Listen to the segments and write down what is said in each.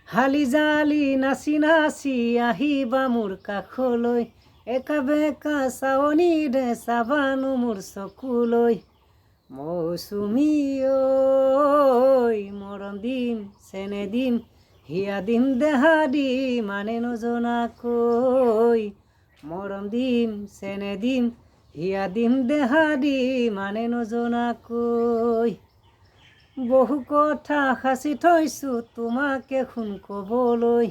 হালি জালি নাচি নাচি আহিবা মোৰ কাষলৈ, একা বেকা চাৱনিৰে চাবানো মোৰ চকুলৈ। মৌচুমী ঐ মৰম দিম চেনে দিম, হিয়া দিম দেহা দিম মানে নজনাকৈ। মৰম দিম চেনে দিম, হিয়া দিম দেহা দিম মানে নজনাকৈ। বহু কথা সাঁচি থৈছোঁ তোমাকে শুন ক'বলৈ,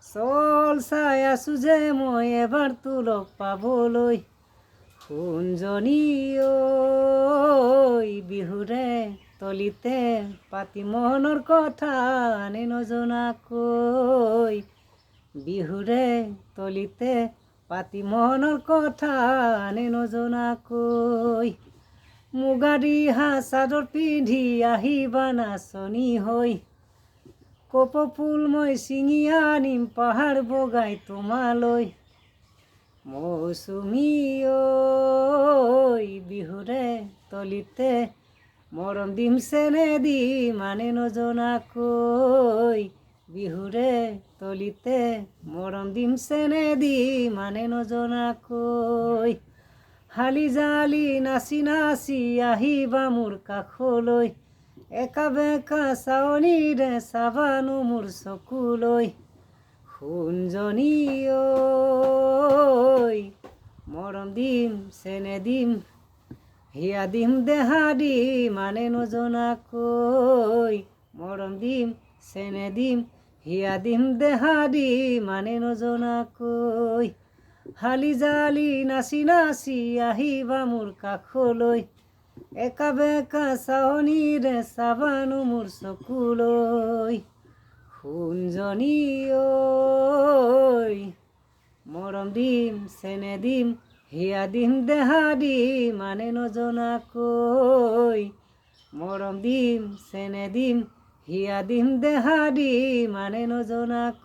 চল চাই আছোঁ যে মই এবাৰতো লগ পাবলৈ। সোণজনী ঐ বিহুৰে তলিতে পাতি মনৰ কথা আনে নজনাকৈ। বিহুৰে তলিতে পাতি মনৰ কথা আনে নজনাকৈ। মুগা ৰিহা চাদৰ পিন্ধি আহিবা নাচনী হৈ, কপৌফুল মই ছিঙি আনিম পাহাৰ বগাই তোমালৈ। মৌচুমী ঐ বিহুৰে তলিতে মৰম দিম চেনে দিম মানে নজনাকৈ। বিহুৰে তলিতে মৰম দিম চেনে দিম মানে নজনাকৈ। হালি জালি নাচি নাচি আহিবা মোৰ কাষলৈ, একা বেকা চাৱনিৰে চাবানো মোৰ চকুলৈ। সোণজনী ঐ মৰম দিম চেনে দিম, হিয়া দিম দেহা দিম মানে নজনাকৈ। মৰম দিম চেনে দিম, হিয়া দিম দেহা দিম মানে নজনাকৈ। হালি জালি নাচি নাচি আহিবা মোৰ কাষলৈ, একা বেকা চাৱনিৰে চাবানো মোৰ চকুলৈ। সোণজনী ঐ মৰম দিম চেনে দিম, হিয়া দিম দেহা দিম মানে নজনাকৈ। মৰম দিম চেনে দিম, হিয়া দিম দেহা দিম মানে নজনাকৈ।